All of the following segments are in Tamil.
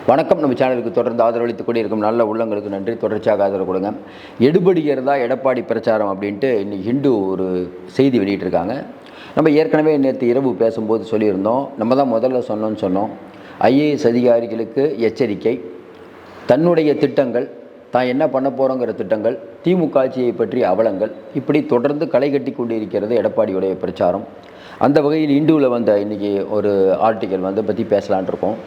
வணக்கம். நம்ம சேனலுக்கு தொடர்ந்து ஆதரவளித்துக் கொண்டிருக்கும் நல்ல உள்ளங்களுக்கு நன்றி. தொடர்ச்சியாக ஆதரவு கொடுங்க. எடுபடுகிறதா எடப்பாடி பிரச்சாரம் அப்படின்ட்டு இன்னைக்கு ஹிண்டு ஒரு செய்தி வெளியிட்டிருக்காங்க. நம்ம ஏற்கனவே நேற்று இரவு பேசும்போது சொல்லியிருந்தோம். நம்ம தான் முதல்ல சொன்னோம். ஐஏஎஸ் அதிகாரிகளுக்கு எச்சரிக்கை. தன்னுடைய திட்டங்கள், தான் என்ன பண்ண போகிறோங்கிற திட்டங்கள், திமுக ஆட்சியை பற்றி அவலங்கள், இப்படி தொடர்ந்து களை கட்டி கொண்டிருக்கிறது எடப்பாடியுடைய பிரச்சாரம். அந்த வகையில் இந்துவில் வந்த இன்றைக்கி ஒரு ஆர்டிக்கல் பற்றி பேசலான் இருக்கோம்.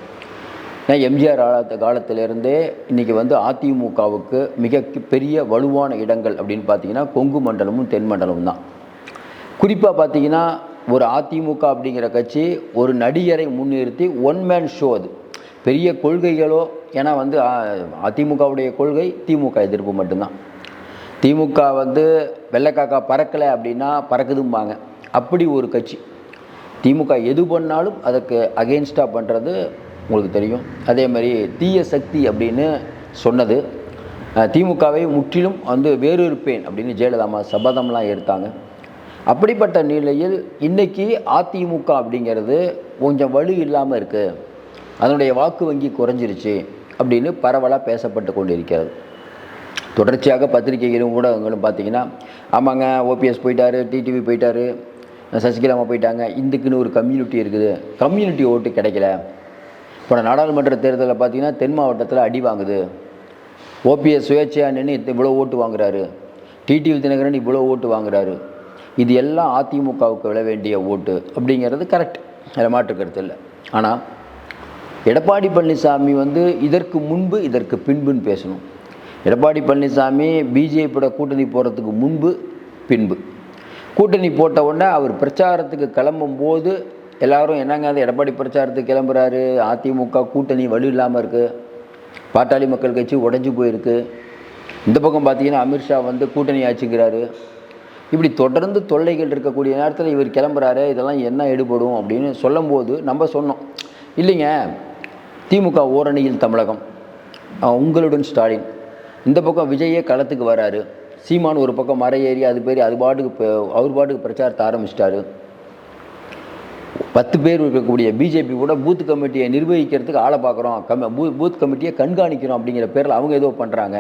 எம்ஜிஆர் காலத்திலேருந்தே இன்றைக்கி அதிமுகவுக்கு மிக பெரிய வலுவான இடங்கள் அப்படின்னு பார்த்தீங்கன்னா கொங்கு மண்டலமும் தென் மண்டலமும் தான். குறிப்பாக பார்த்தீங்கன்னா ஒரு அதிமுக அப்படிங்கிற கட்சி ஒரு நடிகரை முன்னிறுத்தி ஒன் மேன் ஷோ, அது பெரிய கொள்கைகளோ, ஏன்னா அதிமுகவுடைய கொள்கை திமுக எதிர்ப்பு மட்டும்தான். திமுக வெள்ளைக்காக்கா பறக்கலை அப்படின்னா பறக்குதும்பாங்க. அப்படி ஒரு கட்சி. திமுக எது பண்ணாலும் அதுக்கு அகெயின்ஸ்டாக பண்ணுறது உங்களுக்கு தெரியும். அதே மாதிரி தீய சக்தி அப்படின்னு சொன்னது. திமுகவை முற்றிலும் வேறொருப்பேன் அப்படின்னு ஜெயலலிதா சபதம்லாம் எடுத்தாங்க. அப்படிப்பட்ட நிலையில் இன்றைக்கி அதிமுக அப்படிங்கிறது கொஞ்சம் வலு இல்லாமல் இருக்குது, அதனுடைய வாக்கு வங்கி குறைஞ்சிருச்சு அப்படின்னு பரவலாக பேசப்பட்டு கொண்டு இருக்கிறது. தொடர்ச்சியாக பத்திரிகைகளும் ஊடகங்களும் பார்த்திங்கன்னா, ஆமாங்க ஓபிஎஸ் போயிட்டார், டிடிவி போயிட்டார், சசிகலாமா போயிட்டாங்க, இதுக்குன்னு ஒரு கம்யூனிட்டி இருக்குது, கம்யூனிட்டி ஓட்டு கிடைக்கல. இப்போ நாடாளுமன்ற தேர்தலில் பார்த்திங்கன்னா தென் மாவட்டத்தில் அடி வாங்குது. ஓபிஎஸ் சுயேட்சையாக நின்று இவ்வளோ ஓட்டு வாங்குறாரு, டிடிவி தினகரன் இவ்வளோ ஓட்டு வாங்குறாரு, இது எல்லாம் அதிமுகவுக்கு விழ வேண்டிய ஓட்டு அப்படிங்கிறது கரெக்ட், அதில் மாற்றுக்கிறது இல்லை. ஆனால் எடப்பாடி பழனிசாமி இதற்கு முன்பு இதற்கு பின்புன்னு பேசணும். எடப்பாடி பழனிசாமி பிஜேபியோட கூட்டணி போகிறதுக்கு முன்பு பின்பு, கூட்டணி போட்ட உடனே அவர் பிரச்சாரத்துக்கு கிளம்பும் போது எல்லோரும் என்னங்க அது எடப்பாடி பிரச்சாரத்துக்கு கிளம்புறாரு, அதிமுக கூட்டணி வலு இல்லாமல் இருக்குது, பாட்டாளி மக்கள் கட்சி உடஞ்சி போயிருக்கு, இந்த பக்கம் பார்த்தீங்கன்னா அமித்ஷா கூட்டணி ஆச்சுங்கிறாரு, இப்படி தொடர்ந்து தொல்லைகள் இருக்கக்கூடிய நேரத்தில் இவர் கிளம்புறாரு, இதெல்லாம் என்ன எடுபடும் அப்படின்னு சொல்லும்போது நம்ம சொன்னோம், இல்லைங்க திமுக ஓரணியில் தமிழகம், உங்களுடன் ஸ்டாலின், இந்த பக்கம் விஜயே களத்துக்கு வராரு, சீமான் ஒரு பக்கம் மர ஏறி அவர் பாட்டுக்கு பிரச்சாரத்தை ஆரம்பிச்சிட்டாரு, 10 பேர் இருக்கக்கூடிய பிஜேபி கூட பூத் கமிட்டியை நிர்வகிக்கிறதுக்கு ஆளை பார்க்குறோம், பூத் கமிட்டியை கண்காணிக்கிறோம் அப்படிங்கிற பேரில் அவங்க ஏதோ பண்ணுறாங்க.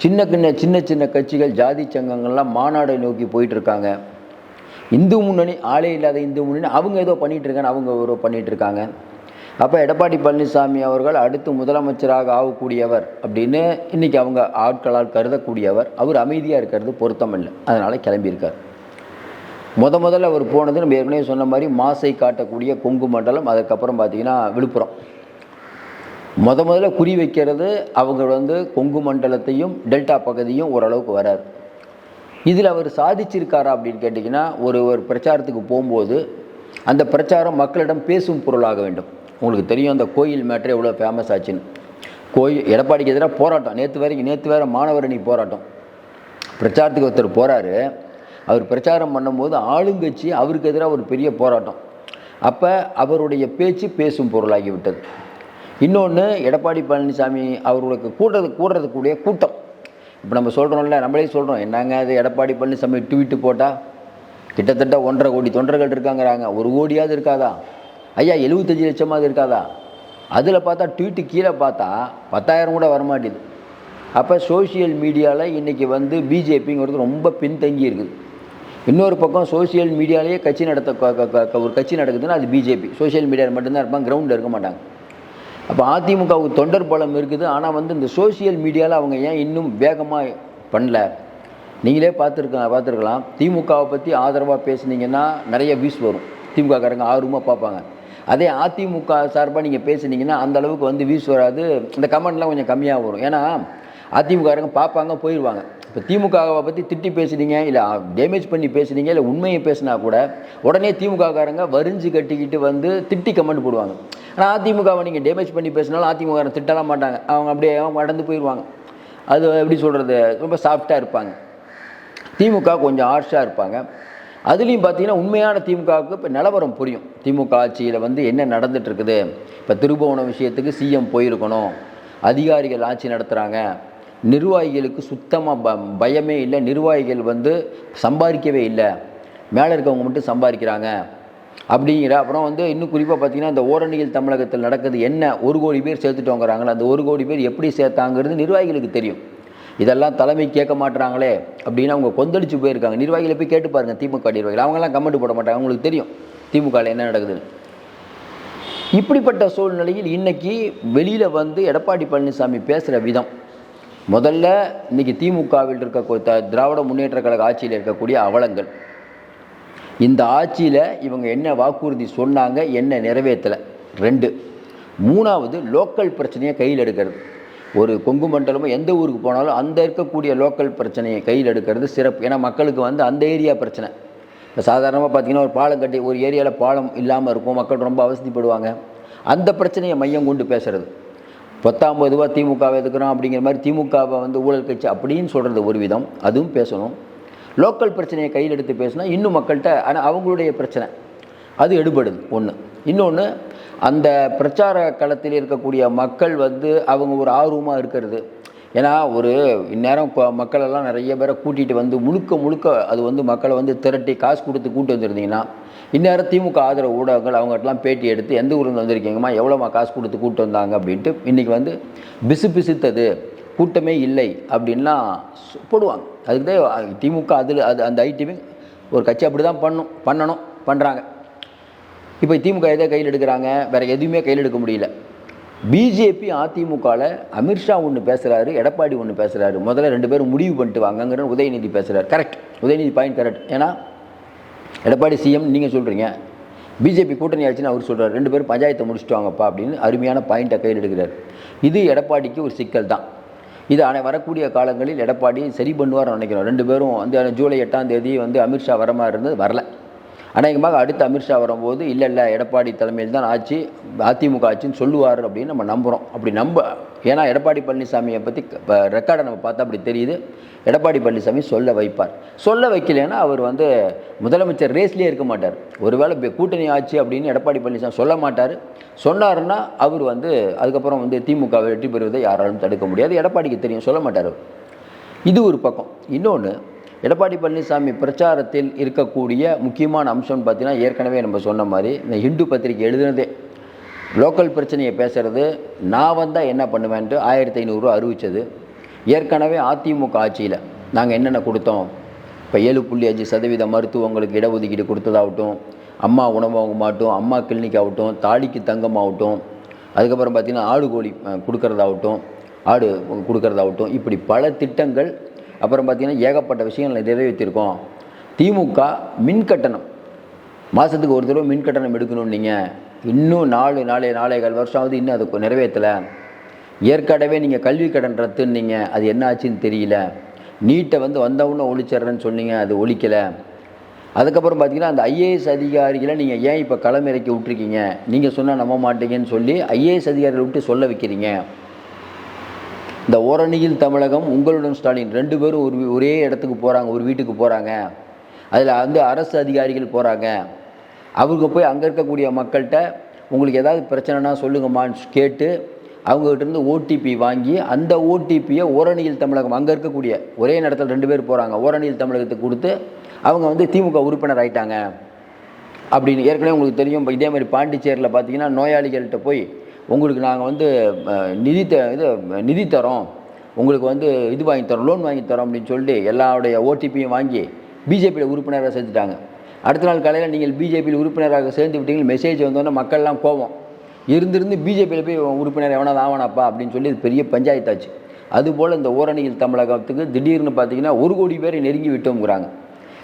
சின்ன சின்ன கட்சிகள், ஜாதி சங்கங்கள்லாம் மாநாடை நோக்கி போயிட்டுருக்காங்க. இந்து முன்னணி, ஆளே இல்லாத இந்து முன்னணி, அவங்க ஏதோ பண்ணிகிட்ருக்காங்க, அவங்க ஏதோ பண்ணிகிட்ருக்காங்க. அப்போ எடப்பாடி பழனிசாமி அவர்கள் அடுத்து முதலமைச்சராக ஆகக்கூடியவர் அப்படின்னு இன்றைக்கி அவங்க ஆட்களால் கருதக்கூடியவர். அவர் அமைதியாக இருக்கிறது பொருத்தம் இல்லை, அதனால் கிளம்பியிருக்கார். முதல்ல அவர் போனது நம்ம ஏற்கனவே சொன்ன மாதிரி மாசை காட்டக்கூடிய கொங்கு மண்டலம், அதுக்கப்புறம் பார்த்திங்கன்னா விழுப்புரம். முதல்ல குறி வைக்கிறது அவங்க கொங்கு மண்டலத்தையும் டெல்டா பகுதியும் ஓரளவுக்கு வரார். இதில் அவர் சாதிச்சிருக்காரா அப்படின்னு கேட்டிங்கன்னா, ஒரு பிரச்சாரத்துக்கு போகும்போது அந்த பிரச்சாரம் மக்களிடம் பேசும் பொருளாக வேண்டும். உங்களுக்கு தெரியும் அந்த கோயில் மேட்ரு எவ்வளோ ஃபேமஸ் ஆச்சுன்னு. எடப்பாடிக்கு எதிராக போராட்டம், நேற்று வேறு மாணவரணி போராட்டம். பிரச்சாரத்துக்கு ஒருத்தர் போகிறாரு, அவர் பிரச்சாரம் பண்ணும்போது ஆளுங்கட்சி அவருக்கு எதிராக ஒரு பெரிய போராட்டம். அப்போ அவருடைய பேச்சு பேசும் பொருளாகிவிட்டது. இன்னொன்று, எடப்பாடி பழனிசாமி அவர்களுக்கு கூடுறதுக்கூடிய கூட்டம். இப்போ நம்ம சொல்கிறோம்ல, நம்மளே சொல்கிறோம், என்னங்க அது எடப்பாடி பழனிசாமி ட்வீட்டு போட்டால் கிட்டத்தட்ட 1.5 கோடி தொண்டர்கள் இருக்காங்கிறாங்க. 1 கோடியாவது இருக்காதா ஐயா? 75 லட்சமாவது இருக்காதா? அதில் பார்த்தா ட்வீட்டு கீழே பார்த்தா 10,000 கூட வரமாட்டேது. அப்போ சோஷியல் மீடியாவில் இன்றைக்கி பிஜேபிங்கிறது ரொம்ப பின்தங்கி இருக்குது. இன்னொரு பக்கம் சோசியல் மீடியாலேயே ஒரு கட்சி நடக்குதுன்னா அது பிஜேபி. சோசியல் மீடியாவில் மட்டும்தான் இருப்பாங்க, கிரவுண்டில் இருக்க மாட்டாங்க. அப்போ அதிமுகவுக்கு தொண்டர் பலம் இருக்குது. ஆனால் இந்த சோசியல் மீடியாவில் அவங்க ஏன் இன்னும் வேகமாக பண்ணல? நீங்களே பார்த்துருக்கலாம். திமுகவை பற்றி ஆதரவாக பேசுனீங்கன்னா நிறைய வியூஸ் வரும், திமுககாரங்க ஆர்வமாக பார்ப்பாங்க. அதே அதிமுக சார்பாக நீங்கள் பேசுனீங்கன்னா அந்த அளவுக்கு வியூஸ் வராது, இந்த கமெண்ட்லாம் கொஞ்சம் கம்மியாக வரும். ஏன்னா அதிமுககாரங்க பார்ப்பாங்க, போயிடுவாங்க. இப்போ திமுகவை பற்றி திட்டி பேசுனீங்க, இல்லை டேமேஜ் பண்ணி பேசுனீங்க, இல்லை உண்மையை பேசினா கூட உடனே திமுககாரங்க வரிஞ்சு கட்டிக்கிட்டு திட்டி கமெண்ட் போடுவாங்க. ஆனால் அதிமுகவை நீங்கள் டேமேஜ் பண்ணி பேசினாலும் அதிமுககாரங்க திட்டலாம் மாட்டாங்க, அவங்க அப்படியே கடந்து போயிடுவாங்க. அது எப்படி சொல்கிறது, ரொம்ப சாஃப்டாக இருப்பாங்க. திமுக கொஞ்சம் ஹார்ஷாக இருப்பாங்க. அதுலேயும் பார்த்தீங்கன்னா உண்மையான திமுகவுக்கு இப்போ நிலவரம் புரியும். திமுக ஆட்சியில் என்ன நடந்துகிட்ருக்குது, இப்போ திருபுவனம் விஷயத்துக்கு சிஎம் போயிருக்கணும், அதிகாரிகள் ஆட்சி நடத்துகிறாங்க, நிர்வாகிகளுக்கு சுத்தமாக பயமே இல்லை, நிர்வாகிகள் சம்பாதிக்கவே இல்லை, மேலே இருக்கவங்க மட்டும் சம்பாதிக்கிறாங்க, அப்படிங்கிற அப்புறம் வந்து இன்னும் குறிப்பாக பார்த்தீங்கன்னா இந்த ஓரணியில் தமிழகத்தில் நடக்குது என்ன, 1 கோடி பேர் சேர்த்துட்டோங்கிறாங்களே, அந்த 1 கோடி பேர் எப்படி சேர்த்தாங்கிறது நிர்வாகிகளுக்கு தெரியும். இதெல்லாம் தலைமை கேட்க மாட்டுறாங்களே அப்படின்னு அவங்க கொந்தளிச்சு போயிருக்காங்க. நிர்வாகிகளை போய் கேட்டு பாருங்கள், திமுக நிர்வாகிகள் அவங்கெல்லாம் கமெண்ட் போட மாட்டாங்க, அவங்களுக்கு தெரியும் திமுகவில் என்ன நடக்குதுன்னு. இப்படிப்பட்ட சூழ்நிலையில் இன்னைக்கு வெளியில் வந்து எடப்பாடி பழனிசாமி பேசுகிற விதம், முதல்ல இன்னைக்கு திமுகவில் இருக்க திராவிட முன்னேற்ற கழக ஆட்சியில் இருக்கக்கூடிய அவலங்கள், இந்த ஆட்சியில் இவங்க என்ன வாக்குறுதி சொன்னாங்க, என்ன நிறைவேற்றலை, 2. 3வது லோக்கல் பிரச்சனையை கையில் எடுக்கிறது. ஒரு கொங்கு மண்டலமோ எந்த ஊருக்கு போனாலும் அந்த இருக்கக்கூடிய லோக்கல் பிரச்சனையை கையில் எடுக்கிறது சிறப்பு. ஏன்னா மக்களுக்கு வந்து அந்த ஏரியா பிரச்சனை. இப்போ சாதாரணமாக பார்த்தீங்கன்னா ஒரு பாலம் கட்டி ஒரு ஏரியாவில் பாலம் இல்லாமல் இருக்கும், மக்கள் ரொம்ப அவசதிப்படுவாங்க. அந்த பிரச்சனையை மையம் கொண்டு பேசுகிறது. 19 ரூபா திமுகவை எதுக்குறோம் அப்படிங்கிற மாதிரி திமுகவை வந்து ஊழல் கட்சி அப்படின்னு சொல்கிறது ஒரு விதம், அதுவும் பேசணும். லோக்கல் பிரச்சனையை கையில் எடுத்து பேசினா இன்னும் மக்கள்கிட்ட ஆனால் அவங்களுடைய பிரச்சனை அது எடுபடுது ஒன்று. இன்னொன்று, அந்த பிரச்சார களத்தில் இருக்கக்கூடிய மக்கள் வந்து அவங்க ஒரு ஆர்வமாக இருக்கிறது. ஏன்னா ஒரு இந்நேரம் மக்களெல்லாம் நிறைய பேரை கூட்டிகிட்டு வந்து முழுக்க அது வந்து மக்களை வந்து திரட்டி காசு கொடுத்து கூட்டு வச்சுருந்தீங்கன்னா, இந்நேரம் திமுக ஆதரவு ஊடகங்கள் அவங்ககிட்டலாம் பேட்டி எடுத்து எந்த ஊரில் வந்திருக்கீங்கம்மா, எவ்வளோமா காசு கொடுத்து கூப்பிட்டு வந்தாங்க அப்படின்ட்டு இன்றைக்கி வந்து பிசுத்தது கூட்டமே இல்லை அப்படின்லாம் போடுவாங்க. அதுக்கு தான் திமுக அந்த ஐடிவி ஒரு கட்சி அப்படி தான் பண்ணுறாங்க. இப்போ திமுக எதை கையில் எடுக்கிறாங்க, வேறு எதுவுமே கையில் எடுக்க முடியல. பிஜேபி அதிமுகவில் அமித்ஷா ஒன்று பேசுகிறாரு, எடப்பாடி ஒன்று பேசுகிறாரு. முதல்ல 2 பேரும் முடிவு பண்ணிட்டு வாங்கங்கிற உதயநிதி பேசுகிறார். Correct, Udhayanidhi point correct. ஏன்னா எடப்பாடி சிஎம் நீங்கள் சொல்கிறீங்க, பிஜேபி கூட்டணி ஆச்சுன்னு அவர் சொல்கிறார், 2 பேரும் பஞ்சாயத்தை முடிச்சுட்டு வாங்கப்பா அப்படின்னு அருமையான பாயிண்ட்டை கையில் எடுக்கிறார். இது எடப்பாடிக்கு ஒரு சிக்கல் தான். இது வரக்கூடிய காலங்களில் எடப்பாடி சரி பண்ணுவார்னு நினைக்கிறோம். 2 பேரும் வந்து ஜூலை 8ஆம் தேதி வந்து அமித்ஷா வர மாதிரி இருந்தது, வரல. அநேகமாக அடுத்து அமித்ஷா வரும்போது இல்லை எடப்பாடி தலைமையில் தான் ஆட்சி, அதிமுக ஆட்சின்னு சொல்லுவார் அப்படின்னு நம்ம நம்புகிறோம். அப்படி ஏன்னா எடப்பாடி பழனிசாமியை பற்றி ரெக்கார்டை நம்ம பார்த்தா அப்படி தெரியுது. எடப்பாடி பழனிசாமி சொல்ல வைப்பார். சொல்ல வைக்கலைன்னா அவர் வந்து முதலமைச்சர் ரேஸ்லேயே இருக்க மாட்டார். ஒருவேளை கூட்டணி ஆட்சி அப்படின்னு எடப்பாடி பழனிசாமி சொல்ல மாட்டார். சொன்னாருன்னா அவர் வந்து அதுக்கப்புறம் வந்து திமுக வெற்றி பெறுவதை யாராலும் தடுக்க முடியாது. எடப்பாடிக்கு தெரியும், சொல்ல மாட்டார். இது ஒரு பக்கம். இன்னொன்று, எடப்பாடி பழனிசாமி பிரச்சாரத்தில் இருக்கக்கூடிய முக்கியமான அம்சம்னு பார்த்தீங்கன்னா, ஏற்கனவே நம்ம சொன்ன மாதிரி இந்த ஹிந்து பத்திரிகை எழுதுனதே லோக்கல் பிரச்சனையை பேசுகிறது. நான் வந்தால் என்ன பண்ணுவேன்ட்டு 1500 ரூபா அறிவித்தது. ஏற்கனவே அதிமுக ஆட்சியில் நாங்கள் என்னென்ன கொடுத்தோம், இப்போ 7.5% மருத்துவங்களுக்கு இடஒதுக்கீடு கொடுத்ததாகட்டும், அம்மா உணவகமாகட்டும், அம்மா கிளினிக் ஆகட்டும், தாலிக்கு தங்கம் ஆகட்டும், அதுக்கப்புறம் பார்த்திங்கன்னா ஆடு கோழி கொடுக்கறதாகட்டும், ஆடு கொடுக்கறதாகட்டும், இப்படி பல திட்டங்கள். அப்புறம் பார்த்திங்கன்னா ஏகப்பட்ட விஷயங்களை நிறைவேற்றிருக்கோம். திமுக மின் கட்டணம் மாதத்துக்கு ஒரு தடவை மின் கட்டணம் எடுக்கணும். நீங்கள் இன்னும் 4.5 வருஷம் ஆகுது, இன்னும் அதை நிறைவேற்றலை. ஏற்கனவே நீங்கள் கல்வி கடன் ரத்துன்னீங்க, அது என்ன ஆச்சுன்னு தெரியல. நீட்டை வந்து வந்தவுடனே ஒழிச்சிட்றேன்னு சொன்னீங்க, அது ஒழிக்கலை. அதுக்கப்புறம் பார்த்திங்கன்னா அந்த ஐஏஎஸ் அதிகாரிகளை நீங்கள் ஏன் இப்போ களமிறக்கி விட்டுருக்கீங்க, நீங்கள் சொன்னால் நம்ப மாட்டீங்கன்னு சொல்லி ஐஏஎஸ் அதிகாரிகளை விட்டு சொல்ல வைக்கிறீங்க. இந்த ஓரணியில் தமிழகம், உங்களுடன் ஸ்டாலின் 2 பேரும் ஒரே இடத்துக்கு போகிறாங்க, ஒரு வீட்டுக்கு போகிறாங்க. அதில் வந்து அரசு அதிகாரிகள் போகிறாங்க. அவங்க போய் அங்கே இருக்கக்கூடிய மக்கள்கிட்ட உங்களுக்கு ஏதாவது பிரச்சனைனா சொல்லுங்கம்மான்னு கேட்டு அவங்ககிட்டருந்து ஓடிபி வாங்கி அந்த ஓடிபியை ஓரணியில் தமிழகம் அங்கே இருக்கக்கூடிய ஒரே நேரத்தில் 2 பேர் போகிறாங்க, ஓரணியில் தமிழகத்துக்கு கொடுத்து அவங்க வந்து திமுக உறுப்பினர் ஆகிட்டாங்க அப்படின்னு. ஏற்கனவே உங்களுக்கு தெரியும். இதே மாதிரி பாண்டிச்சேரியில் பார்த்தீங்கன்னா நோயாளிகள்கிட்ட போய் உங்களுக்கு நாங்கள் வந்து நிதி தரோம், உங்களுக்கு வந்து இது வாங்கி தரோம், லோன் வாங்கி தரோம் அப்படின்னு சொல்லிட்டு எல்லாருடைய ஓடிபியும் வாங்கி பிஜேபியில் உறுப்பினராக சேர்த்துட்டாங்க. அடுத்த நாள் காலையில் நீங்கள் பிஜேபியில் உறுப்பினராக சேர்ந்து விட்டீங்க மெசேஜ் வந்தோன்னே மக்கள்லாம் கோவம் இருந்து பிஜேபியில் போய் உறுப்பினர் எவனாவது ஆவணாப்பா அப்படின்னு சொல்லி பெரிய பஞ்சாயத்தாச்சு. அதுபோல் இந்த ஓரணியில் தமிழகத்துக்கு திடீர்னு பார்த்தீங்கன்னா 1 கோடி பேரை நெருங்கி விட்டோங்கிறாங்க.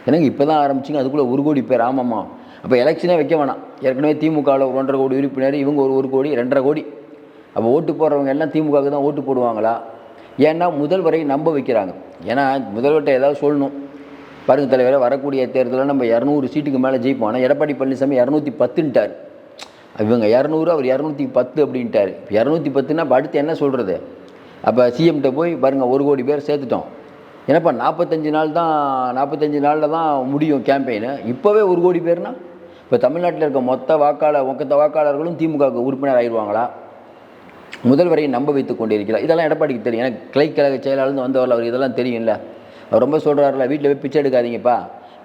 எனக்கு இப்போ தான் ஆரம்பிச்சிங்க, அதுக்குள்ளே 1 கோடி பேர். ஆமாம்மா, அப்போ எலெக்ஷனே வைக்க வேணாம். ஏற்கனவே திமுகவில் 1.5 கோடி உறுப்பினர், இவங்க 1 கோடி 2.5 கோடி. அப்போ ஓட்டு போடுறவங்க எல்லாம் திமுகவுக்கு தான் ஓட்டு போடுவாங்களா? ஏன்னா முதல்வரை நம்ப வைக்கிறாங்க. ஏன்னா முதல்வர்கிட்ட ஏதாவது சொல்லணும், பாருங்கள் தலைவரை வரக்கூடிய தேர்தலில் நம்ம 200 சீட்டுக்கு மேலே ஜெயிப்போம். ஆனால் எடப்பாடி பழனிசாமி 210ன்ட்டார். இவங்க 200, அவர் 210 அப்படின்ட்டார். 210ன்னா இப்போ அடுத்து என்ன சொல்கிறது? அப்போ சிஎம்கிட்ட போய் பாருங்கள் 1 கோடி பேர் சேர்த்துட்டோம். ஏன்னாப்பா 45 நாளில் தான் முடியும் கேம்பெயின். இப்போவே 1 கோடி பேர்னா இப்போ தமிழ்நாட்டில் இருக்க மொத்த வாக்காளர்களும் திமுகவுக்கு உறுப்பினர் ஆகிடுவாங்களா? முதல்வரை நம்ப வைத்து கொண்டிருக்கிறார். இதெல்லாம் எடப்பாடிக்கு தெரியும். எனக்கு கிளைக்கழக செயலாளர்ந்து வந்தவர்கள் அவர் இதெல்லாம் தெரியும்ல. அவர் ரொம்ப சொல்கிறாருல, வீட்டில் போய் பிச்சை எடுக்காதீங்கப்பா,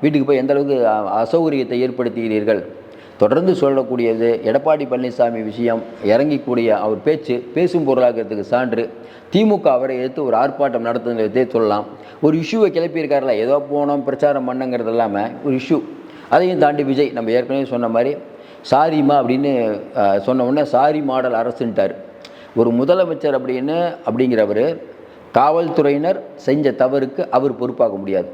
வீட்டுக்கு போய் எந்த அளவுக்கு அசௌகரியத்தை ஏற்படுத்துகிறீர்கள், தொடர்ந்து சொல்லக்கூடியது எடப்பாடி பழனிசாமி விஷயம் இறங்கிக்கூடிய அவர் பேசும் பொருளாகிறதுக்கு சான்று. திமுக அவரை எடுத்து ஒரு ஆர்ப்பாட்டம் நடத்துனதே சொல்லலாம். ஒரு இஷ்யூவை கிளப்பியிருக்காருல, ஏதோ போனோம் பிரச்சாரம் பண்ணங்கிறது இல்லாமல் ஒரு இஷ்யூ. அதையும் தாண்டி விஜய் நம்ம ஏற்கனவே சொன்ன மாதிரி சாரிமா அப்படின்னு சொன்ன உடனே சாரி மாடல் அரசுன்ட்டார். ஒரு முதலமைச்சர் அப்படிங்கிறவர் காவல்துறையினர் செஞ்ச தவறுக்கு அவர் பொறுப்பாக முடியாது.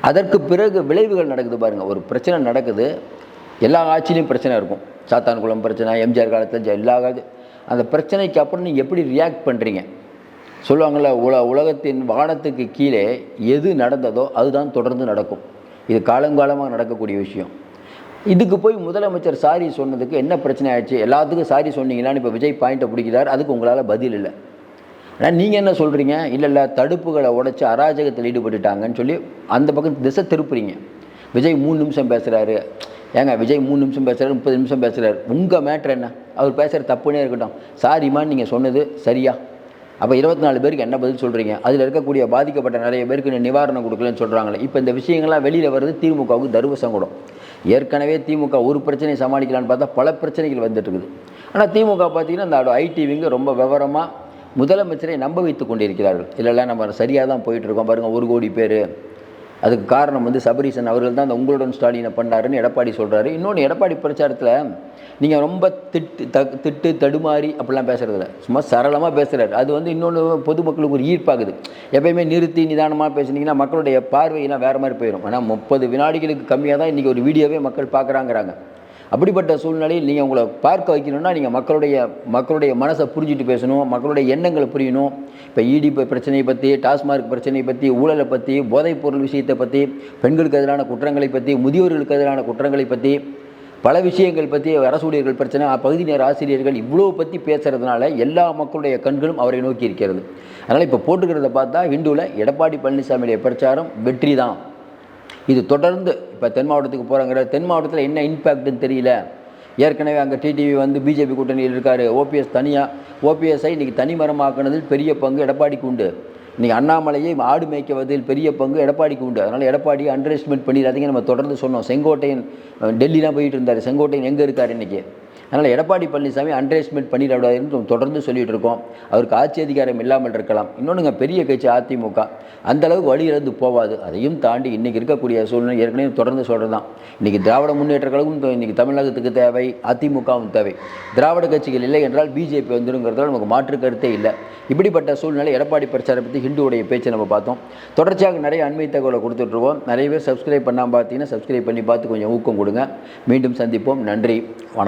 அதற்கு பிறகு விளைவுகள் நடக்குது பாருங்கள். ஒரு பிரச்சனை நடக்குது, எல்லா ஆட்சியிலையும் பிரச்சனை இருக்கும். சாத்தான்குளம் பிரச்சனை, எம்ஜிஆர் காலத்தில் எல்லா அந்த பிரச்சனைக்கு அப்புறம் நீங்கள் எப்படி ரியாக்ட் பண்ணுறீங்க சொல்லுவாங்கள்ல, உலகத்தின் வானத்துக்கு கீழே எது நடந்ததோ அதுதான் தொடர்ந்து நடக்கும். இது காலங்காலமாக நடக்கக்கூடிய விஷயம். இதுக்கு போய் முதலமைச்சர் சாரி சொன்னதுக்கு என்ன பிரச்சனை ஆயிடுச்சு? எல்லாத்துக்கும் சாரி சொன்னீங்களான்னு இப்போ விஜய் பாயிண்ட்டை பிடிக்கிறார். அதுக்கு உங்களால் பதில் இல்லை. ஆனால் நீங்கள் என்ன சொல்கிறீங்க? இல்லை தடுப்புகளை உடைச்சி அராஜகத்தில் ஈடுபட்டுட்டாங்கன்னு சொல்லி அந்த பக்கம் திசை திருப்புறீங்க. விஜய் 3 நிமிஷம் பேசுகிறாரு. ஏங்க விஜய் 3 நிமிஷம் பேசுகிறாரு, 30 நிமிஷம் பேசுகிறாரு, உங்கள் மேட்ரு என்ன? அவர் பேசுகிற தப்புனே இருக்கட்டும். சாரிமான்னு நீங்கள் சொன்னது சரியா? அப்போ 24 பேருக்கு என்ன பதில் சொல்கிறீங்க? அதில் இருக்கக்கூடிய பாதிக்கப்பட்ட நிறைய பேருக்கு நிவாரணம் கொடுக்கலன்னு சொல்கிறாங்களே. இப்போ இந்த விஷயங்கள்லாம் வெளியில் வருது. திமுகவுக்கு தர்மசங்கடம். ஏற்கனவே திமுக ஒரு பிரச்சனையை சமாளிக்கலான்னு பார்த்தா பல பிரச்சனைகள் வந்துட்டு இருக்குது. ஆனால் திமுக பார்த்தீங்கன்னா இந்த ஐடி விங்கு ரொம்ப விவரமாக முதலமைச்சரை நம்ப வைத்து கொண்டிருக்கிறார்கள். இல்லைல்ல நம்ம சரியாக தான் போயிட்டுருக்கோம் பாருங்கள், 1 கோடி பேர். அதுக்கு காரணம் சபரீசன் அவர்கள் தான் அந்த உங்களுடன் ஸ்டாலினை பண்ணாருன்னு எடப்பாடி சொல்கிறாரு. இன்னொன்று, எடப்பாடி பிரச்சாரத்தில் நீங்கள் ரொம்ப திட்டு தடுமாறி அப்படிலாம் பேசுகிறதில்ல, சும்மா சரளமாக பேசுகிறாரு. அது இன்னொன்று பொதுமக்களுக்கு ஒரு ஈர்ப்பாகுது. எப்பயுமே நிறுத்தி நிதானமாக பேசுனீங்கன்னா மக்களுடைய பார்வையெல்லாம் வேறு மாதிரி போயிடும். ஆனால் 30 வினாடிகளுக்கு கம்மியாக தான் இன்றைக்கி ஒரு வீடியோவே மக்கள் பார்க்குறாங்கிறாங்க. அப்படிப்பட்ட சூழ்நிலையில் நீங்கள் உங்களை பார்க்க வைக்கணும்னா நீங்கள் மக்களுடைய மனசை புரிஞ்சுட்டு பேசணும், மக்களுடைய எண்ணங்களை புரியணும். இப்போ இடி பிரச்சனையை பற்றி, டாஸ்மார்க் பிரச்சனையை பற்றி, ஊழலை பற்றி, போதைப்பொருள் விஷயத்தை பற்றி, பெண்களுக்கு எதிரான குற்றங்களை பற்றி, முதியோர்களுக்கு எதிரான குற்றங்களை பற்றி, பல விஷயங்கள் பற்றி, அரசு ஊழியர்கள் பிரச்சனை, பகுதி நேர ஆசிரியர்கள் இவ்வளோ பற்றி பேசுகிறதுனால எல்லா மக்களுடைய கண்களும் அவரை நோக்கி இருக்கிறது. அதனால் இப்போ போட்டுக்கிறத பார்த்தா ஹிந்துவில் எடப்பாடி பழனிசாமியுடைய பிரச்சாரம் வெற்றி தான். இது தொடர்ந்து இப்போ தென் மாவட்டத்துக்கு போகிறாங்கிற, தென் மாவட்டத்தில் என்ன இம்பேக்ட்டுன்னு தெரியல. ஏற்கனவே அங்கே டிடிவி பிஜேபி கூட்டணியில் இருக்கார். ஓபிஎஸ்ஐ இன்றைக்கி தனிமரமாக்குனதில் பெரிய பங்கு எடப்பாடிக்கு உண்டு. இன்றைக்கி அண்ணாமலையை ஆடு மேய்க்குவதில் பெரிய பங்கு எடப்பாடிக்கு உண்டு. அதனால் எடப்பாடியை அண்டர் எஸ்டிமேட் பண்ணிடாதீங்க. நம்ம தொடர்ந்து சொன்னோம். செங்கோட்டையன் டெல்லிலாம் போயிட்டு இருந்தார். செங்கோட்டையன் எங்கே இருக்கார் இன்றைக்கி? அதனால் எடப்பாடி பழனிசாமி அண்டர் எஸ்டிமேட் பண்ணிடாதுன்னு தொடர்ந்து சொல்லிகிட்டு இருக்கோம். அவருக்கு ஆட்சி அதிகாரம் இல்லாமல் இருக்கலாம். இன்னொன்றுங்க, பெரிய கட்சி அதிமுக அந்தளவுக்கு வழி இழந்து போவாது. அதையும் தாண்டி இன்றைக்கி இருக்கக்கூடிய சூழ்நிலை ஏற்கனவே தொடர்ந்து சொல்கிறது தான். இன்றைக்கி திராவிட முன்னேற்ற கழகம் இன்றைக்கி தமிழகத்துக்கு தேவை, அதிமுகவும் தேவை. திராவிட கட்சிகள் இல்லை என்றால் பிஜேபி வந்துருங்கிறதால நமக்கு மாற்று கருத்தே இல்லை. இப்படிப்பட்ட சூழ்நிலை எடப்பாடி பிரச்சாரம் பற்றி ஹிந்துவுடைய பேச்சை நம்ம பார்த்தோம். தொடர்ச்சியாக நிறைய அண்மை தகவலை கொடுத்துட்ருவோம். நிறைய பேர் சப்ஸ்கிரைப் பண்ணாமல் பார்த்தீங்கன்னா சப்ஸ்கிரைப் பண்ணி பார்த்து கொஞ்சம் ஊக்கம் கொடுங்க. மீண்டும் சந்திப்போம். நன்றி, வணக்கம்.